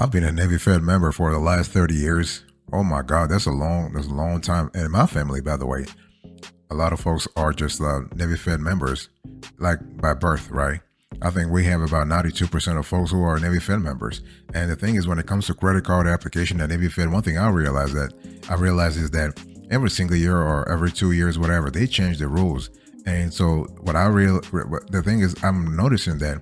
I've been a Navy Fed member for the last 30 years. Oh my God, that's a long time. And in my family, by the way, a lot of folks are just Navy Fed members, like by birth, right? I think we have about 92% of folks who are Navy Fed members. And the thing is, when it comes to credit card application at Navy Fed, one thing I realize is that every single year or every 2 years, whatever, they change the rules. And so the thing is, I'm noticing that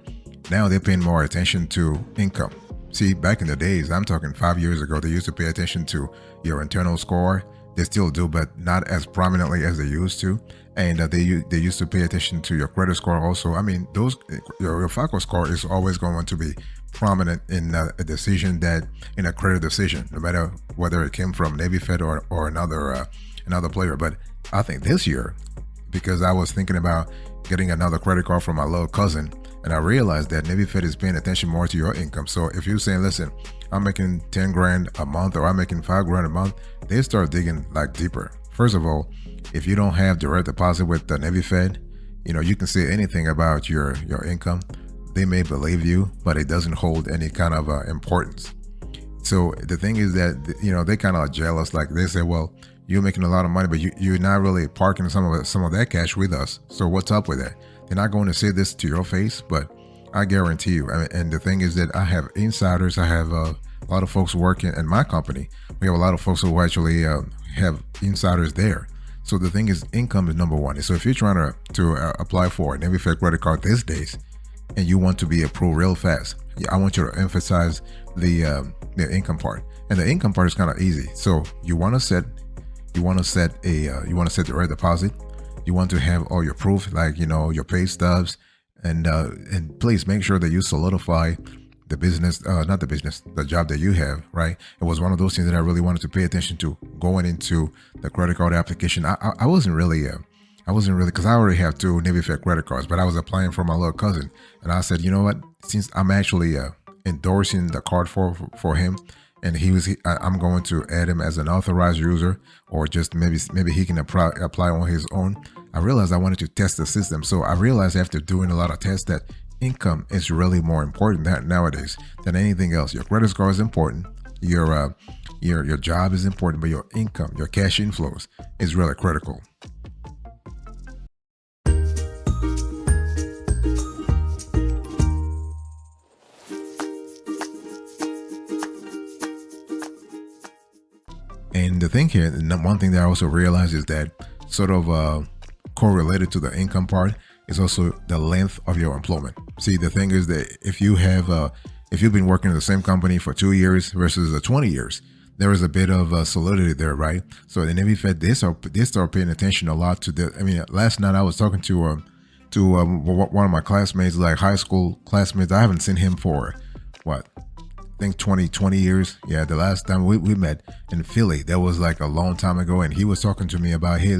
now they're paying more attention to income. See, back in the days, I'm talking 5 years ago, they used to pay attention to your internal score. They still do, but not as prominently as they used to. And they used to pay attention to your credit score also. I mean, your FICO score is always going to be prominent in a credit decision, no matter whether it came from Navy Fed or another player. But I think this year, because I was thinking about getting another credit card from my little cousin, and I realized that Navy Fed is paying attention more to your income. So if you're saying, listen, I'm making 10 grand a month or I'm making 5 grand a month, they start digging like deeper. First of all, if you don't have direct deposit with the Navy Fed, you can say anything about your income. They may believe you, but it doesn't hold any kind of importance. So the thing is that, they kind of jealous. Like they say, well, you're making a lot of money, but you're not really parking some of that cash with us. So what's up with that? They're not going to say this to your face, but I guarantee you. And the thing is that I have insiders. I have a lot of folks working in my company. We have a lot of folks who actually have insiders there. So the thing is, income is number one. So if you're trying to apply for an Navy Fed credit card these days, and you want to be approved real fast, I want you to emphasize the income part. And the income part is kind of easy. So you want to set the direct deposit. You want to have all your proof, like your pay stubs, and please make sure that you solidify the job that you have, right? It was one of those things that I really wanted to pay attention to going into the credit card application. I wasn't really, because I already have 2 Navy Fed credit cards, but I was applying for my little cousin, and I said, you know what? Since I'm actually endorsing the card for him, and I'm going to add him as an authorized user, or just maybe he can apply on his own. I realized I wanted to test the system. So I realized after doing a lot of tests that income is really more important nowadays than anything else. Your credit score is important. Your job is important, but your income, your cash inflows is really critical. And the thing here, one thing that I also realized is that sort of correlated to the income part is also the length of your employment. See, the thing is that if you've been working in the same company for 2 years versus 20 years, there is a bit of solidity there, right? So the Navy Fed, they start paying attention a lot to the. I mean, last night I was talking to one of my classmates, like high school classmates. I haven't seen him for what? I think 20 years. Yeah, the last time we met in Philly, that was like a long time ago. And he was talking to me about, hey,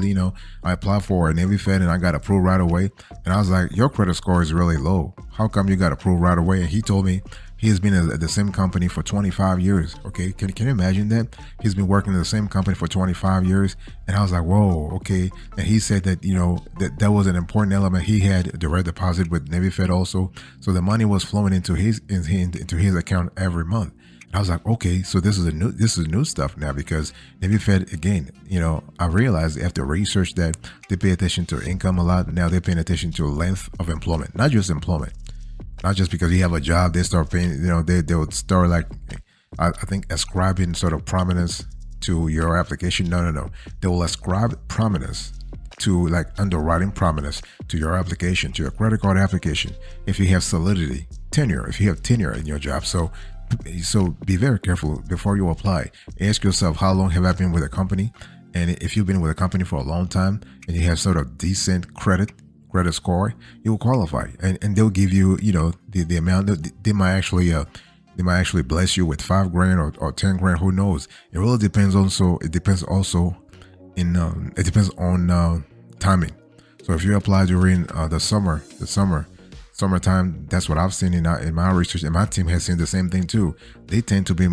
I applied for a Navy Fed and I got approved right away. And I was like, your credit score is really low. How come you got approved right away? And he told me he has been at the same company for 25 years. Okay, can you imagine that? He's been working in the same company for 25 years. And I was like, whoa, okay. And he said that, that was an important element. He had direct deposit with Navy Fed also. So the money was flowing into his account every month. And I was like, okay, so this is new stuff now, because Navy Fed, again, I realized after research that they pay attention to income a lot. Now they're paying attention to length of employment, not just employment. Not just because you have a job, they start paying, they would start like, I think ascribing sort of prominence to your application. No. They will ascribe prominence to like underwriting prominence to your application, to your credit card application. If you have solidity, if you have tenure in your job. So be very careful before you apply. Ask yourself, how long have I been with a company? And if you've been with a company for a long time and you have sort of decent credit score, you'll qualify, and they'll give you, the amount that they might actually bless you with 5 grand or 10 grand. Who knows? It really depends. It depends on timing. So if you apply during the summertime, that's what I've seen in my research, and my team has seen the same thing too. They tend to be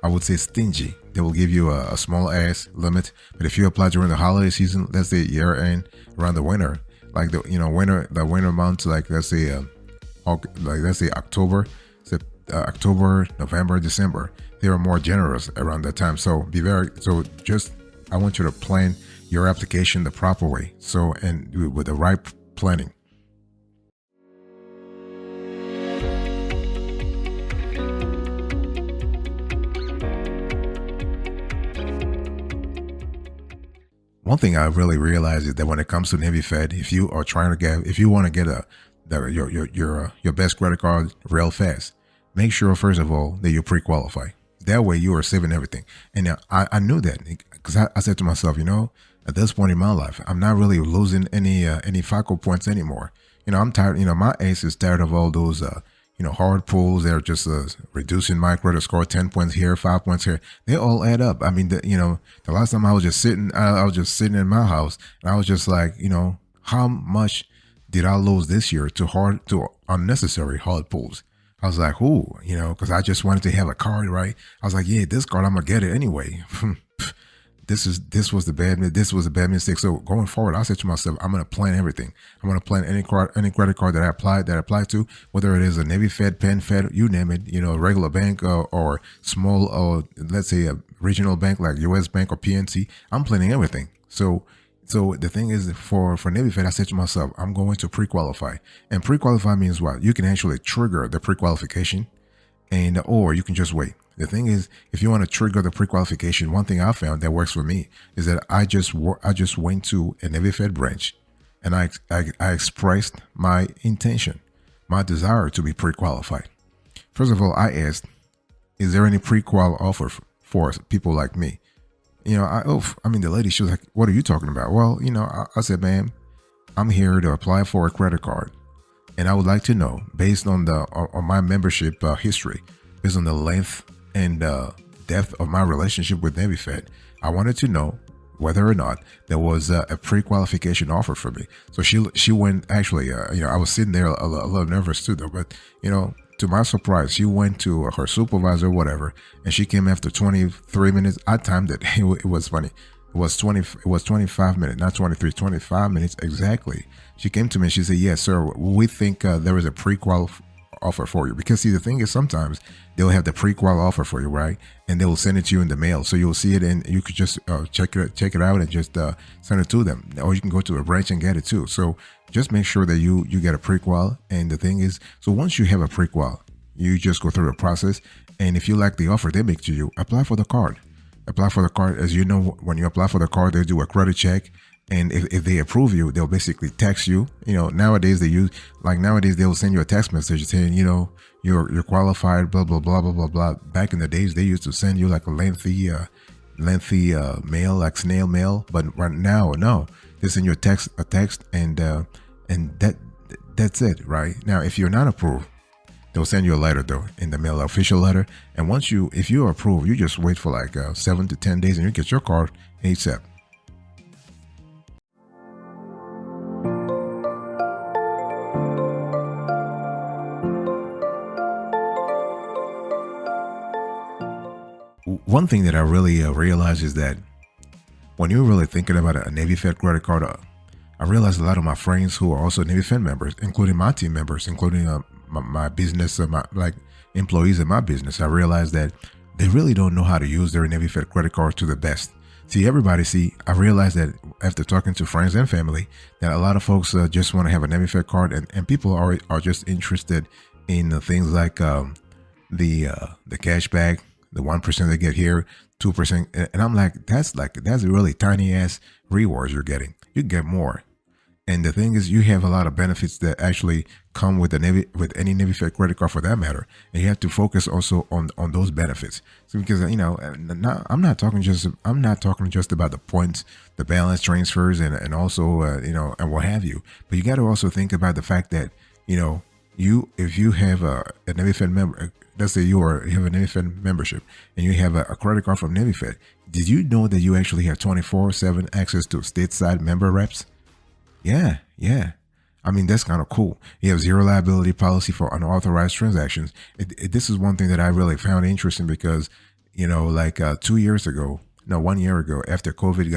I would say stingy. They will give you a small ass limit, but if you apply during the holiday season, let's say year end, around the winter, like the winter months, like let's say October, October, November, December. They are more generous around that time. So just I want you to plan your application the proper way. So and with the right planning. One thing I really realized is that when it comes to Navy Fed, if you are trying to if you want to get your best credit card real fast, make sure first of all that you pre-qualify. That way you are saving everything. And I knew that because I said to myself, at this point in my life, I'm not really losing any FICO points anymore. I'm tired. My ace is tired of all those hard pulls that are just reducing my credit score 10 points here, 5 points here. They all add up. I mean, the last time I was just sitting in my house and I was just like, how much did I lose this year to unnecessary hard pulls? I was like, ooh, because I just wanted to have a card, right? I was like, yeah, this card, I'm going to get it anyway. This was a bad mistake. So going forward, I said to myself, I'm going to plan everything. I'm going to plan any credit card that I apply to, whether it is a Navy Fed, Penn Fed, you name it, a regular bank or small, or let's say a regional bank like US Bank or PNC. I'm planning everything. So the thing is, for Navy Fed, I said to myself, I'm going to pre-qualify. And pre-qualify means what? You can actually trigger the pre-qualification or you can just wait. The thing is, if you want to trigger the pre-qualification, one thing I found that works for me is that I just went to a Navy Fed branch and I expressed my intention, my desire to be pre-qualified. First of all, I asked, is there any pre-qual offer for people like me? The lady, she was like, what are you talking about? Well, I said, ma'am, I'm here to apply for a credit card. And I would like to know, based on my membership history, based on the length and depth of my relationship with Navy Fed, I wanted to know whether or not there was a pre-qualification offer for me. So she went, actually, I was sitting there a little nervous too, though, but, to my surprise, she went to her supervisor, whatever, and she came after 23 minutes. I timed it. It was funny. It was 25 minutes, not 23, 25 minutes exactly. She came to me and she said, yes, sir, we think there is a pre-qual offer for you. Because see, the thing is, sometimes they'll have the pre-qual offer for you, right? And they will send it to you in the mail. So you'll see it and you could just check it out and just send it to them. Or you can go to a branch and get it too. So just make sure that you get a pre-qual. And the thing is, so once you have a pre-qual, you just go through the process. And if you like the offer they make to you, apply for the card. Apply for the card. As you know, when you apply for the card, they do a credit check. And if they approve you, they'll basically text you. Nowadays they will send you a text message saying, you're qualified, blah, blah, blah, blah, blah, blah. Back in the days, they used to send you like a lengthy mail, like snail mail. But right now, no, they send you a text and that's it, right? Now, if you're not approved, they'll send you a letter though in the mail, official letter. And if you're approved, you just wait for like 7 to 10 days and you get your card ASAP. One thing that I really realized is that when you're really thinking about a Navy Fed credit card, I realized a lot of my friends who are also Navy Fed members, including my team members, including my business, my employees in my business, I realized that they really don't know how to use their Navy Fed credit card to the best. I realized that after talking to friends and family, that a lot of folks just want to have a Navy Fed card, and people are just interested in things like the cash back, the 1% they get here, 2%. And I'm like, that's a really tiny ass rewards you're getting. You get more. And the thing is, you have a lot of benefits that actually come with any Navy Fed credit card for that matter. And you have to focus also on those benefits. So because, I'm not talking just about the points, the balance transfers and also, and what have you. But you got to also think about the fact that, if you have a Navy Fed member, let's say you have a Navy Fed membership and you have a credit card from Navy Fed, did you know that you actually have 24/7 access to stateside member reps? Yeah. I mean, that's kind of cool. You have zero liability policy for unauthorized transactions. This is one thing that I really found interesting because, 1 year ago, after COVID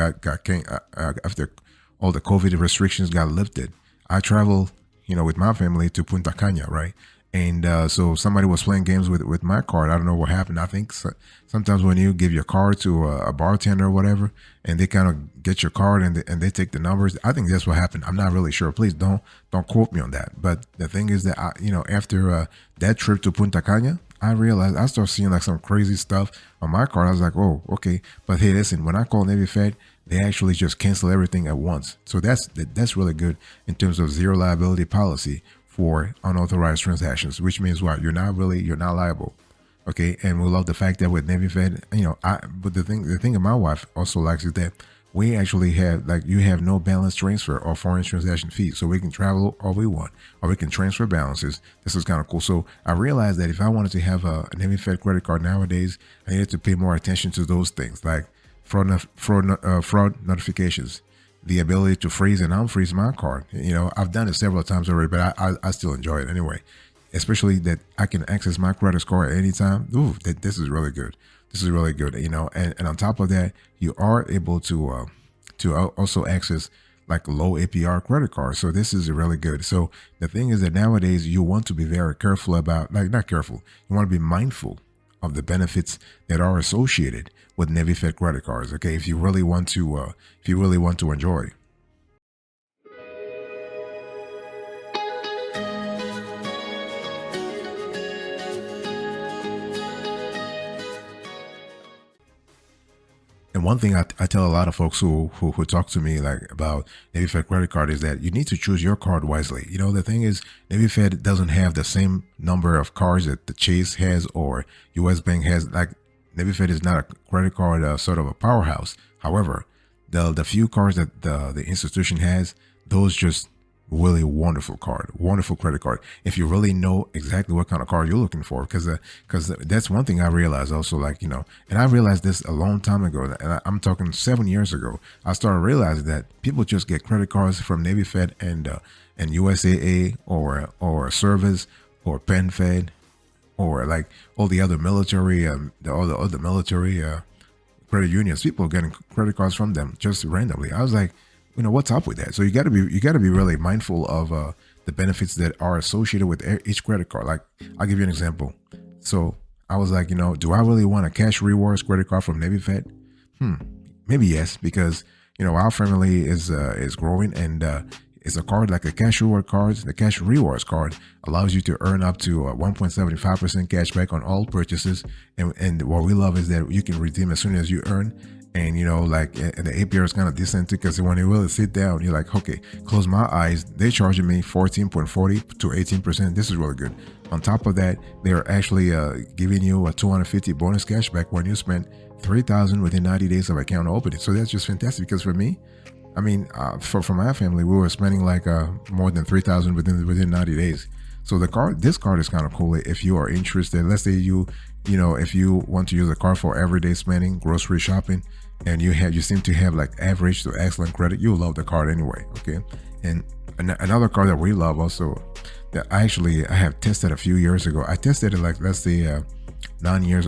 after all the COVID restrictions got lifted, I traveled, with my family to Punta Cana, right? And so somebody was playing games with my card. I don't know what happened. I think sometimes when you give your card to a bartender or whatever, and they kind of get your card and they take the numbers, I think that's what happened. I'm not really sure. Please don't quote me on that. But the thing is that after that trip to Punta Cana, I realized I started seeing like some crazy stuff on my card. I was like, oh, okay. But hey, listen, when I call Navy Fed, they actually just cancel everything at once. So that's really good in terms of zero liability policy for unauthorized transactions, which means what? You're not liable. Okay. And we love the fact that with Navy Fed, but the thing that my wife also likes is that we actually have, like, you have no balance transfer or foreign transaction fees. So we can travel all we want, or we can transfer balances. This is kind of cool. So I realized that if I wanted to have a Navy Fed credit card nowadays, I needed to pay more attention to those things like fraud notifications, the ability to freeze and unfreeze my card. I've done it several times already, but I still enjoy it anyway. Especially that I can access my credit score at any time. Ooh, this is really good. This is really good. And on top of that, you are able to also access like low APR credit cards. So this is really good. So the thing is that nowadays you want to be very careful about, like, not careful. You want to be mindful of the benefits that are associated with Navy Fed credit cards. Okay, if you really want to enjoy. And one thing I tell a lot of folks who talk to me like about Navy Fed credit card is that you need to choose your card wisely. The thing is, Navy Fed doesn't have the same number of cards that the Chase has or U.S. Bank has. Like, Navy Fed is not a credit card sort of a powerhouse. However, the few cards that the institution has, those just really wonderful credit card. If you really know exactly what kind of card you're looking for, because that's one thing I realized also, like, and I realized this a long time ago, and I'm talking 7 years ago. I started realizing that people just get credit cards from Navy Fed and USAA or Service or Penn Fed or like all the other military all the other military credit unions. People are getting credit cards from them just randomly. I was like, what's up with that? So you got to be really mindful of the benefits that are associated with each credit card. Like, I'll give you an example. So I was like, do I really want a cash rewards credit card from Navy Fed? Maybe yes, because our family is growing, and it's a card like a cash reward card. The cash rewards card allows you to earn up to 1.75% cash back on all purchases, and what we love is that you can redeem as soon as you earn. And and the APR is kind of decent too, because when you really sit down, you're like, okay, close my eyes. They're charging me 14.40 to 18%. This is really good. On top of that, they're actually giving you a 250 bonus cashback when you spend $3,000 within 90 days of account opening. So that's just fantastic, because for me, I mean, for my family, we were spending like more than $3,000 within 90 days. So this card is kind of cool if you are interested. Let's say if you want to use a card for everyday spending, grocery shopping, and you seem to have like average to excellent credit, you'll love the card anyway. Okay. And another card that we love also, that I have tested a few years ago. I tested it like, let's say 3 years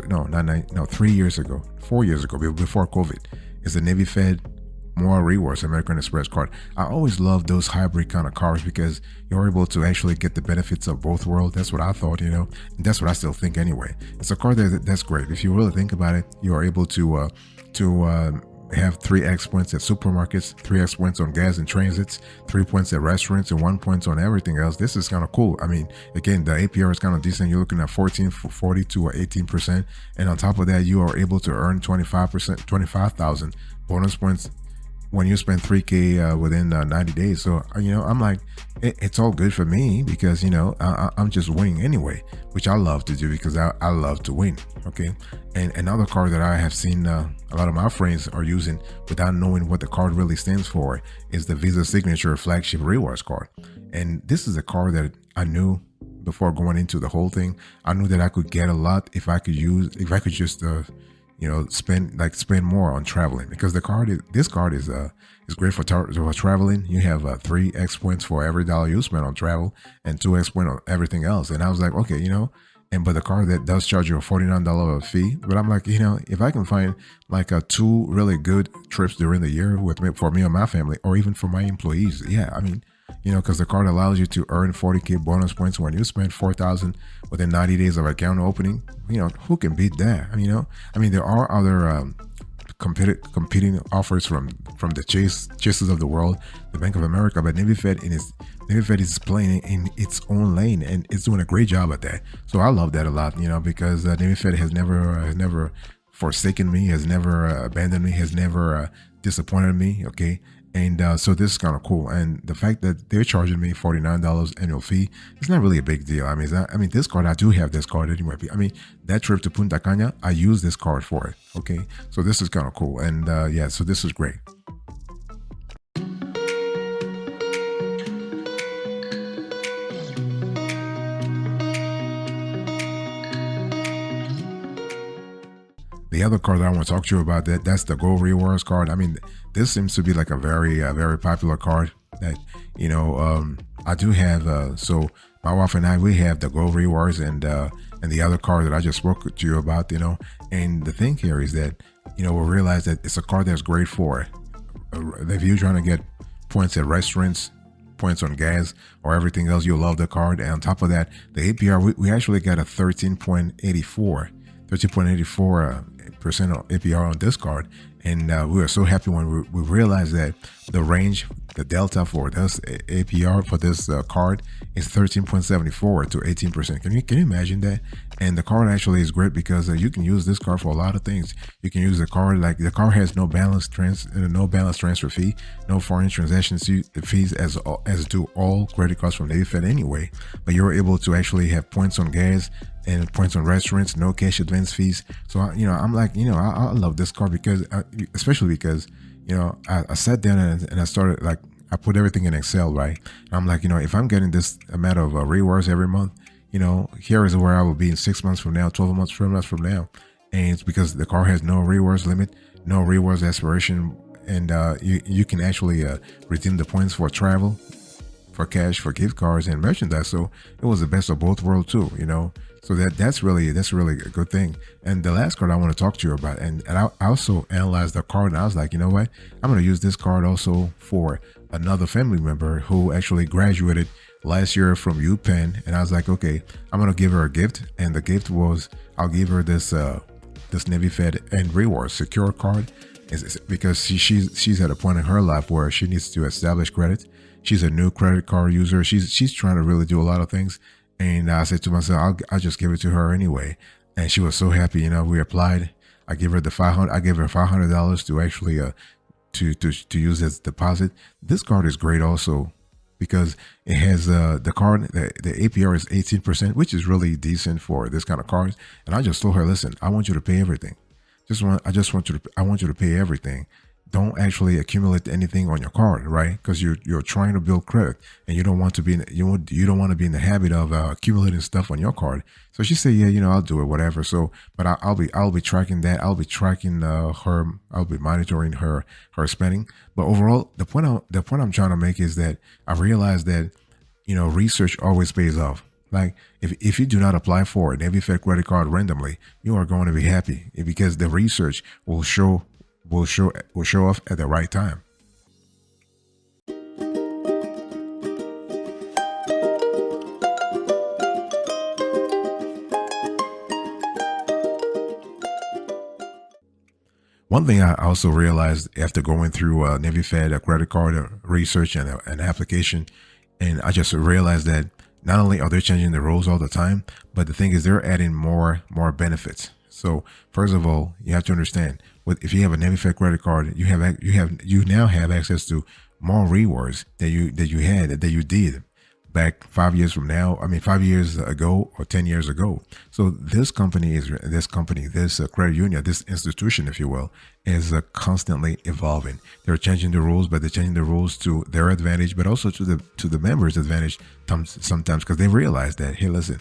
ago, 4 years ago, before COVID. It's the Navy Fed More Rewards American Express card. I always love those hybrid kind of cards because you're able to actually get the benefits of both worlds. That's what I thought, and that's what I still think anyway. It's a card that's great. If you really think about it, you are able to have 3x points at supermarkets, 3x points on gas and transits, 3 points at restaurants, and 1 point on everything else. This is kind of cool. I mean, again, the APR is kind of decent. You're looking at 14.40 to 18%, and on top of that, you are able to earn 25,000 bonus points when you spend $3,000 within 90 days. So, I'm like, it's all good for me because, I'm just winning anyway, which I love to do because I love to win. Okay. And another card that I have seen a lot of my friends are using without knowing what the card really stands for is the Visa Signature Flagship Rewards card. And this is a card that I knew before going into the whole thing. I knew that I could get a lot if I could just spend more on traveling, because this card is great for traveling. You have 3x points for every dollar you spend on travel and 2x point on everything else. And I was like, okay, but the card that does charge you a $49 fee. But I'm like, if I can find like 2 really good trips during the year for me and my family, or even for my employees, yeah, I mean, because the card allows you to earn 40K bonus points when you spend 4,000 within 90 days of account opening. Who can beat that? There are other competing offers from the Chases of the world, the Bank of America, but Navy Fed is playing in its own lane, and it's doing a great job at that. So I love that a lot, because Navy Fed has never forsaken me, has never abandoned me, has never disappointed me. Okay. And so this is kind of cool. And the fact that they're charging me $49 annual fee, it's not really a big deal. This card, I do have this card anyway. That trip to Punta Cana, I use this card for it. Okay. So this is kind of cool. And so this is great. The other card that I want to talk to you about, that's the Gold Rewards card. This seems to be like a very popular card that, I do have. So my wife and I, we have the Gold Rewards and the other card that I just spoke to you about, and the thing here is that, we realize that it's a card that's great for if you're trying to get points at restaurants, points on gas, or everything else. You'll love the card. And on top of that, the APR, we actually got a 13.84% APR on this card, and we were so happy when we realized that the range, the delta for this APR for this card is 13.74 to 18%. Can you imagine that? And the card actually is great because you can use this card for a lot of things. You can use the card, like the card has no balance transfer fee, no foreign transaction fees as do all credit cards from Navy Fed anyway. But you're able to actually have points on gas and points on restaurants, no cash advance fees. So I'm like, I love this card because especially because I sat down and I started, like, I put everything in Excel, right? And I'm like, if I'm getting this amount of rewards every month, here is where I will be in 6 months from now, 12 months from now. And it's because the card has no rewards limit, no rewards expiration, and you can actually redeem the points for travel, for cash, for gift cards, and merchandise. So it was the best of both worlds too, So that's really a good thing. And the last card I want to talk to you about, and I also analyzed the card, and I was like, you know what? I'm going to use this card also for another family member who actually graduated last year from UPenn. And I was like, okay, I'm going to give her a gift. And the gift was, I'll give her this Navy Fed and Rewards secure card, because she's at a point in her life where she needs to establish credit. She's a new credit card user. She's trying to really do a lot of things. And I said to myself, I'll just give it to her anyway. And she was so happy. We applied. I gave her $500 to actually to use as deposit. This card is great also because it has the card. The APR is 18%, which is really decent for this kind of cards. And I just told her, listen, I want you to pay everything. I want you to pay everything. Don't actually accumulate anything on your card, right? Because you're trying to build credit, and you don't want to be you don't want to be in the habit of accumulating stuff on your card. So she said, yeah, I'll do it, whatever. So, but I'll be tracking that. I'll be tracking her. I'll be monitoring her spending. But overall, the point I'm trying to make is that I realized that research always pays off. Like if you do not apply for an Navy Fed credit card randomly, you are going to be happy because the research will show off at the right time. One thing I also realized after going through Navy Fed credit card research and an application, and I just realized that not only are they changing the rules all the time, but the thing is they're adding more benefits. So first of all, you have to understand, if you have a Navy Fed credit card, you now have access to more rewards that you did back 5 years from now. 5 years ago or 10 years ago. So this credit union, this institution, if you will, is constantly evolving. They're changing the rules, but they're changing the rules to their advantage, but also to the members' advantage sometimes, because they realize that, hey, listen,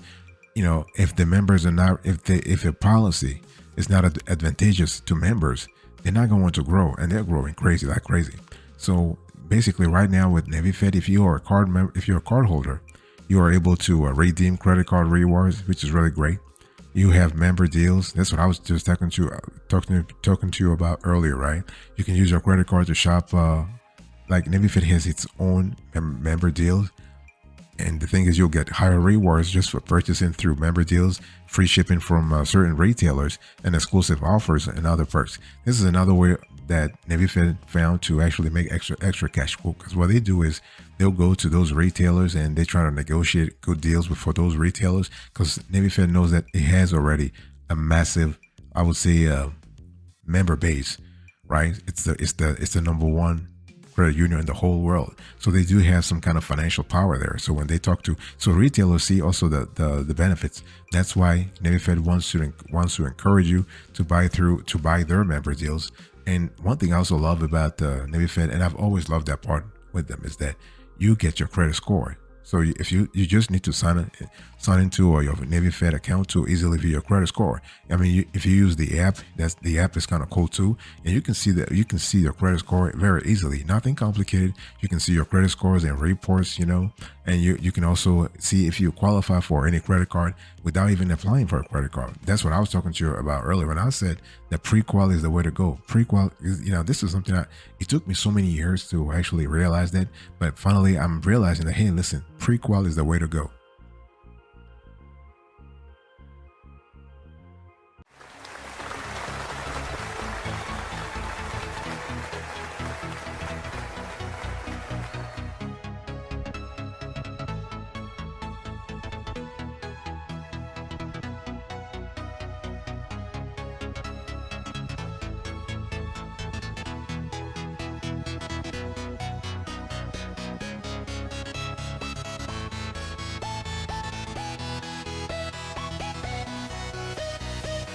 if the members are not, if a policy is not advantageous to members, they're not going to grow, and they're growing like crazy. So basically, right now with Navy Fed, if you're a card holder, you are able to redeem credit card rewards, which is really great. You have member deals. That's what I was just talking to you about earlier, right? You can use your credit card to shop like Navy Fed has its own member deals. And the thing is, you'll get higher rewards just for purchasing through member deals, free shipping from certain retailers, and exclusive offers and other perks. This is another way that Navy Fed found to actually make extra cash flow. Because what they do is they'll go to those retailers and they try to negotiate good deals for those retailers. Because Navy Fed knows that it has already a massive, I would say, member base. Right? It's the number one credit union in the whole world. So they do have some kind of financial power there. So when they talk to, so retailers see also the benefits. That's why Navy Fed wants to encourage you to buy their member deals. And one thing I also love about Navy Fed, and I've always loved that part with them, is that you get your credit score. So if you just need to sign into your Navy Fed account to easily view your credit score. I mean, if you use the app, the app is kind of cool too, and you can see your credit score very easily. Nothing complicated. You can see your credit scores and reports, and you can also see if you qualify for any credit card without even applying for a credit card. That's what I was talking to you about earlier when I said that pre-qual is the way to go. Pre-qual is, this is something that it took me so many years to actually realize that, but finally I'm realizing that, hey, listen, pre-qual is the way to go.